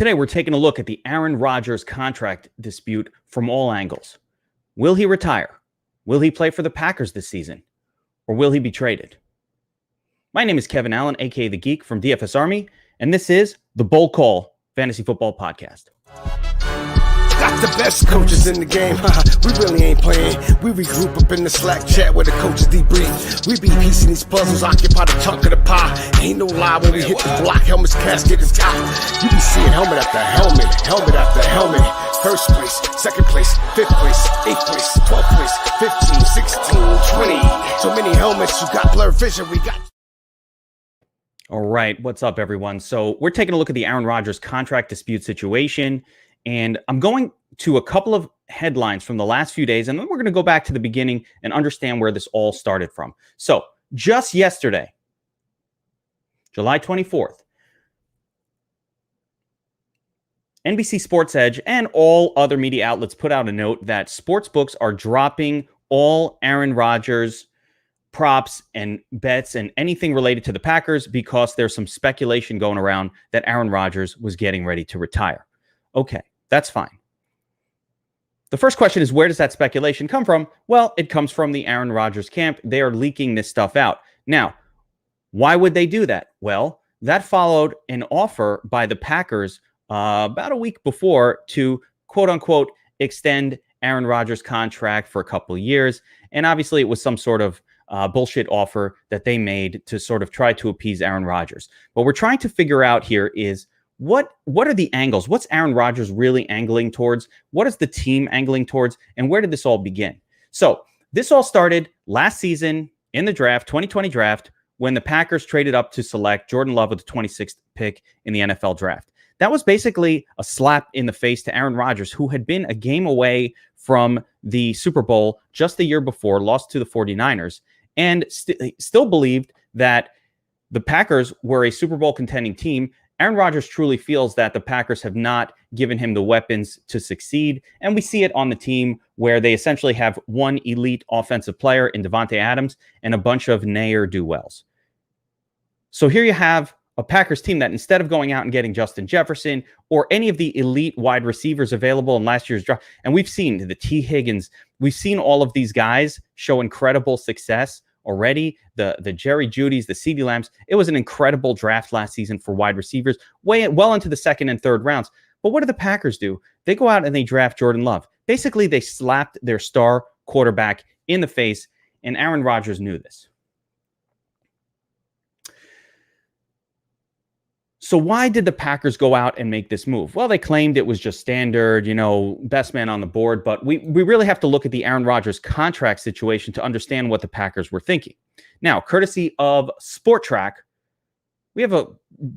Today, we're taking a look at the Aaron Rodgers contract dispute from all angles. Will he retire? Will he play for the Packers this season? Or will he be traded? My name is Kevin Allen, aka the Geek from DFS Army, and this is the Bold Call Fantasy Football Podcast. Got the best coaches in the game, we really ain't playing. We regroup up in the Slack chat where the coaches debrief. We be piecing these puzzles, occupy the chunk of the pie. Ain't no lie when we hit the block, helmets, casket is top. You be seeing helmet after helmet, helmet after helmet. First place, second place, fifth place, eighth place, 12th place, 15, 16, 20. So many helmets, you got blurred vision, we got... All right, what's up, everyone? So we're taking a look at the Aaron Rodgers contract dispute situation. And I'm going to a couple of headlines from the last few days, and then we're going to go back to the beginning and understand where this all started from. So just yesterday, July 24th, NBC Sports Edge and all other media outlets put out a note that sportsbooks are dropping all Aaron Rodgers props and bets and anything related to the Packers because there's some speculation going around that Aaron Rodgers was getting ready to retire. Okay, that's fine. The first question is, where does that speculation come from? Well, it comes from the Aaron Rodgers camp. They are leaking this stuff out. Now, why would they do that? Well, that followed an offer by the Packers about a week before to, quote unquote, extend Aaron Rodgers' contract for a couple of years. And obviously, it was some sort of bullshit offer that they made to sort of try to appease Aaron Rodgers. What we're trying to figure out here is, What are the angles? What's Aaron Rodgers really angling towards? What is the team angling towards? And where did this all begin? So this all started last season in the draft, 2020 draft, when the Packers traded up to select Jordan Love with the 26th pick in the NFL draft. That was basically a slap in the face to Aaron Rodgers, who had been a game away from the Super Bowl just the year before, lost to the 49ers, and still believed that the Packers were a Super Bowl contending team. Aaron Rodgers truly feels that the Packers have not given him the weapons to succeed. And we see it on the team where they essentially have one elite offensive player in Davante Adams and a bunch of ne'er-do-wells. So here you have a Packers team that, instead of going out and getting Justin Jefferson or any of the elite wide receivers available in last year's draft, and we've seen the T. Higgins, we've seen all of these guys show incredible success already, the Jerry Judys, the CeeDee Lambs. It was an incredible draft last season for wide receivers, well into the second and third rounds. But what do the Packers do? They go out and they draft Jordan Love. Basically, they slapped their star quarterback in the face, and Aaron Rodgers knew this. So why did the Packers go out and make this move? Well, they claimed it was just standard, best man on the board. But we really have to look at the Aaron Rodgers contract situation to understand what the Packers were thinking. Now, courtesy of Sport Track, we have a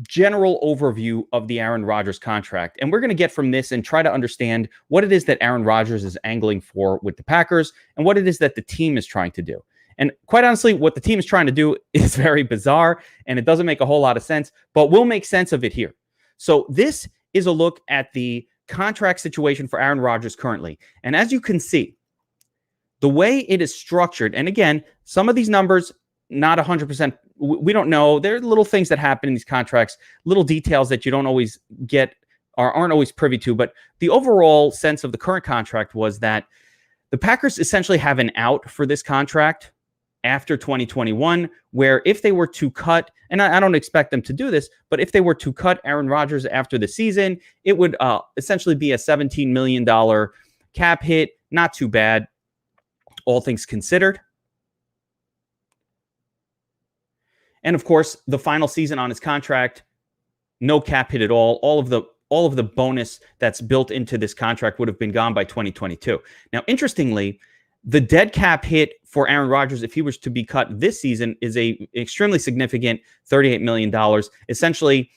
general overview of the Aaron Rodgers contract. And we're going to get from this and try to understand what it is that Aaron Rodgers is angling for with the Packers and what it is that the team is trying to do. And quite honestly, what the team is trying to do is very bizarre, and it doesn't make a whole lot of sense, but we'll make sense of it here. So this is a look at the contract situation for Aaron Rodgers currently. And as you can see, the way it is structured, and again, some of these numbers, not 100%, we don't know. There are little things that happen in these contracts, little details that you don't always get or aren't always privy to. But the overall sense of the current contract was that the Packers essentially have an out for this contract after 2021, where if they were to cut, and I don't expect them to do this, but if they were to cut Aaron Rodgers after the season, it would essentially be a $17 million cap hit. Not too bad, all things considered. And of course, the final season on his contract, no cap hit at all. All of the bonus that's built into this contract would have been gone by 2022. Now, interestingly, the dead cap hit for Aaron Rodgers, if he was to be cut this season, is a extremely significant $38 million. Essentially,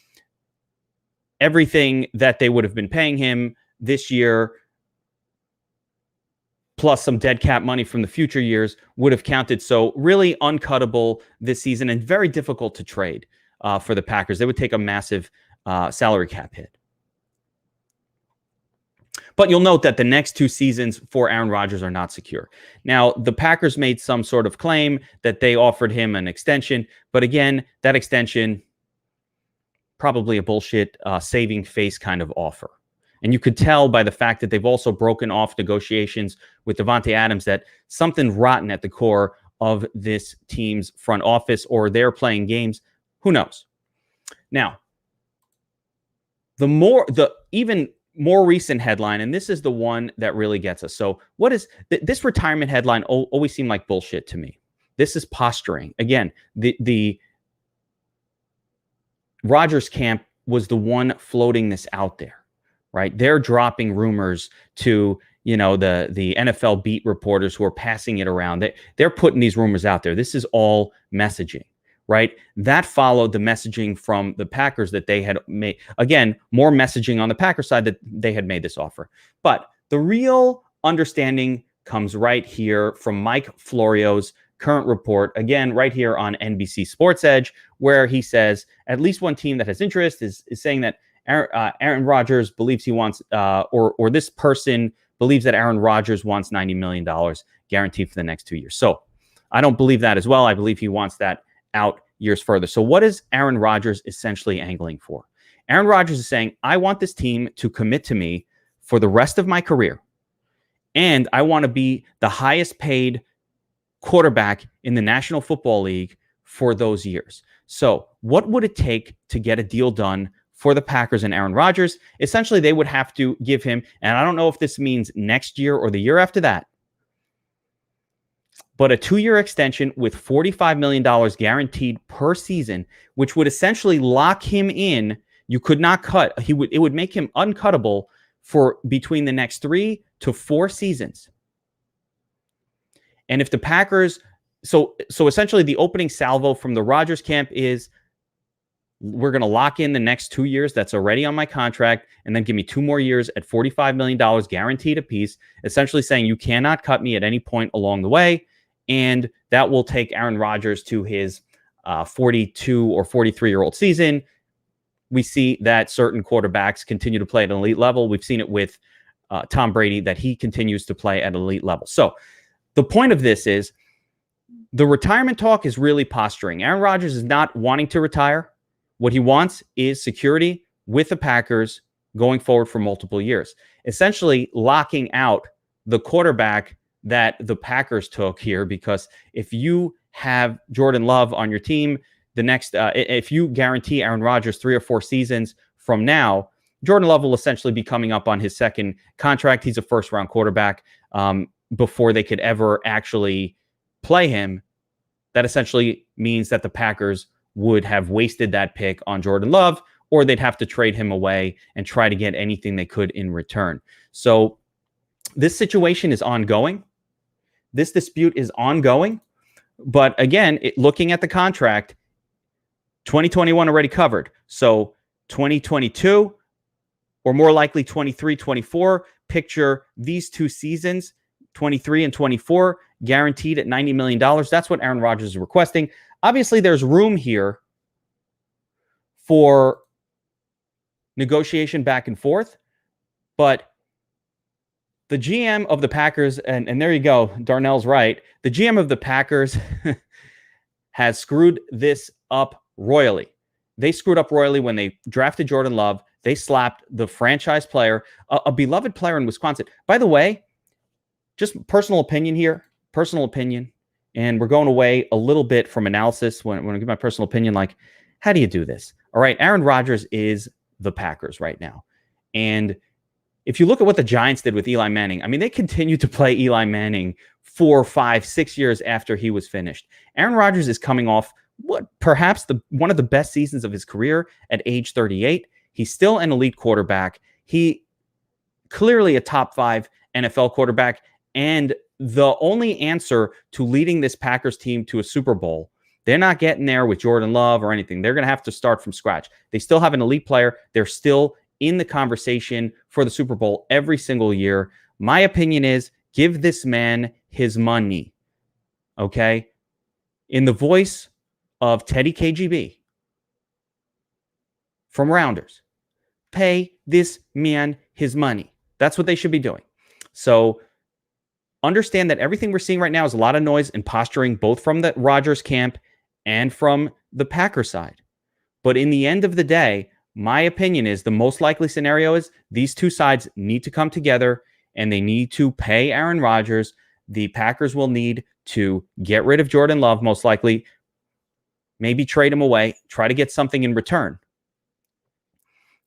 everything that they would have been paying him this year, plus some dead cap money from the future years, would have counted. So really uncuttable this season and very difficult to trade for the Packers. They would take a massive salary cap hit. But you'll note that the next two seasons for Aaron Rodgers are not secure. Now, the Packers made some sort of claim that they offered him an extension. But again, that extension probably a bullshit saving face kind of offer. And you could tell by the fact that they've also broken off negotiations with Davante Adams that something rotten at the core of this team's front office, or they're playing games. Who knows? Now, the even more recent headline, and this is the one that really gets us. So what is this retirement headline always seemed like bullshit to me. This is posturing. Again, the Rodgers camp was the one floating this out there, right? They're dropping rumors to, the NFL beat reporters who are passing it around. They're putting these rumors out there. This is all messaging, right? That followed the messaging from the Packers that they had made. Again, more messaging on the Packers side that they had made this offer. But the real understanding comes right here from Mike Florio's current report, again, right here on NBC Sports Edge, where he says at least one team that has interest is saying that Aaron Rodgers believes he wants, or this person believes that Aaron Rodgers wants $90 million guaranteed for the next 2 years. So I don't believe that as well. I believe he wants that out years further. So what is Aaron Rodgers essentially angling for? Aaron Rodgers is saying, I want this team to commit to me for the rest of my career, and I want to be the highest paid quarterback in the National Football League for those years. So what would it take to get a deal done for the Packers and Aaron Rodgers? Essentially, they would have to give him, and I don't know if this means next year or the year after that, but a 2-year extension with $45 million guaranteed per season, which would essentially lock him in. You could not cut. It would make him uncuttable for between the next 3 to 4 seasons. And if the Packers, so essentially the opening salvo from the Rodgers camp is, we're going to lock in the next 2 years that's already on my contract, and then give me 2 more years at $45 million guaranteed apiece, essentially saying you cannot cut me at any point along the way. And that will take Aaron Rodgers to his 42 or 43-year-old season. We see that certain quarterbacks continue to play at an elite level. We've seen it with Tom Brady, that he continues to play at an elite level. So the point of this is the retirement talk is really posturing. Aaron Rodgers is not wanting to retire. What he wants is security with the Packers going forward for multiple years, essentially locking out the quarterback that the Packers took here. Because if you have Jordan Love on your team, if you guarantee Aaron Rodgers 3 or 4 seasons from now, Jordan Love will essentially be coming up on his second contract. He's a first-round quarterback. Before they could ever actually play him, that essentially means that the Packers would have wasted that pick on Jordan Love, or they'd have to trade him away and try to get anything they could in return. So this situation is ongoing. This dispute is ongoing. But again, looking at the contract, 2021 already covered. So 2022, or more likely 23, 24, picture these 2 seasons, 23 and 24, guaranteed at $90 million. That's what Aaron Rodgers is requesting. Obviously, there's room here for negotiation back and forth, but the GM of the Packers, and there you go, Darnell's right, the GM of the Packers has screwed this up royally. They screwed up royally when they drafted Jordan Love. They slapped the franchise player, a beloved player in Wisconsin. By the way, just personal opinion here, and we're going away a little bit from analysis when I give my personal opinion, like, how do you do this? All right, Aaron Rodgers is the Packers right now. And if you look at what the Giants did with Eli Manning, I mean, they continued to play Eli Manning 4, 5, 6 years after he was finished. Aaron Rodgers is coming off perhaps one of the best seasons of his career at age 38. He's still an elite quarterback. He clearly a top 5 NFL quarterback, and the only answer to leading this Packers team to a Super Bowl. They're not getting there with Jordan Love or anything. They're going to have to start from scratch. They still have an elite player. They're still in the conversation for the Super Bowl every single year. My opinion is, give this man his money, okay? In the voice of Teddy KGB from Rounders, pay this man his money. That's what they should be doing. So understand that everything we're seeing right now is a lot of noise and posturing, both from the Rodgers camp and from the Packers side. But in the end of the day, My opinion is the most likely scenario is these two sides need to come together and they need to pay Aaron Rodgers. The Packers will need to get rid of Jordan Love, most likely, maybe trade him away, try to get something in return.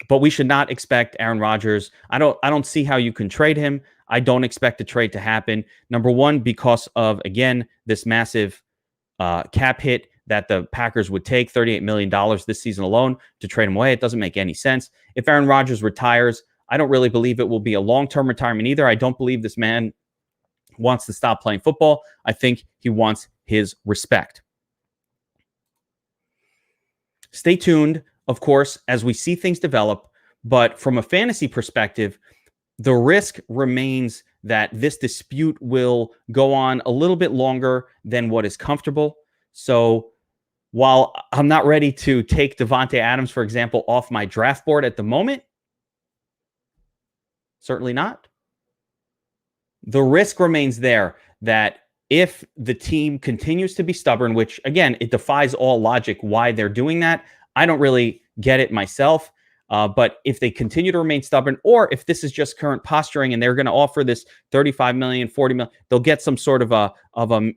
But we should not expect Aaron Rodgers. I don't see how you can trade him. I don't expect a trade to happen. Number one, because of, again, this massive cap hit that the Packers would take, $38 million this season alone, to trade him away. It doesn't make any sense. If Aaron Rodgers retires, I don't really believe it will be a long-term retirement either. I don't believe this man wants to stop playing football. I think he wants his respect. Stay tuned, of course, as we see things develop. But from a fantasy perspective, the risk remains that this dispute will go on a little bit longer than what is comfortable. So while I'm not ready to take Davante Adams, for example, off my draft board at the moment, certainly not, the risk remains there that if the team continues to be stubborn, which, again, it defies all logic why they're doing that. I don't really get it myself. But if they continue to remain stubborn, or if this is just current posturing and they're going to offer this $35 million, $40 million, they'll get some sort of a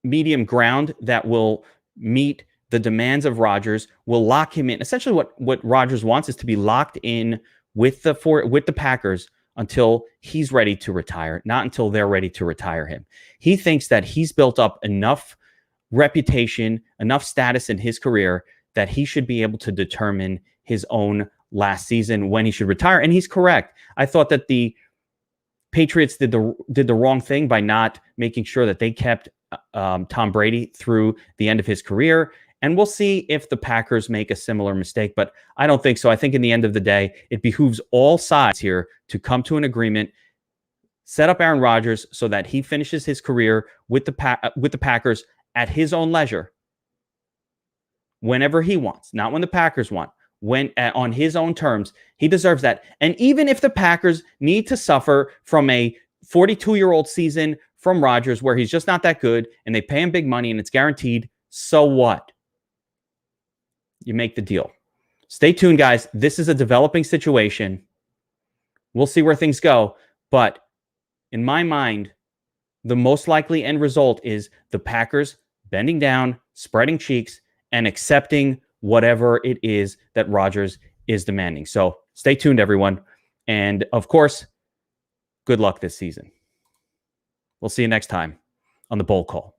medium ground that will meet the demands of Rodgers, will lock him in. Essentially what Rodgers wants is to be locked in with the Packers until he's ready to retire, not until they're ready to retire him. He thinks that he's built up enough reputation, enough status in his career that he should be able to determine his own last season when he should retire. And he's correct. I thought that the Patriots did the wrong thing by not making sure that they kept Tom Brady through the end of his career. And we'll see if the Packers make a similar mistake, but I don't think so. I think in the end of the day, it behooves all sides here to come to an agreement, set up Aaron Rodgers so that he finishes his career with the Packers at his own leisure, whenever he wants, not when the Packers want, when on his own terms. He deserves that. And even if the Packers need to suffer from a 42-year-old season from Rodgers where he's just not that good and they pay him big money and it's guaranteed, so what? You make the deal. Stay tuned, guys. This is a developing situation. We'll see where things go. But in my mind, the most likely end result is the Packers bending down, spreading cheeks, and accepting whatever it is that Rodgers is demanding. So stay tuned, everyone. And of course, good luck this season. We'll see you next time on the Bowl Call.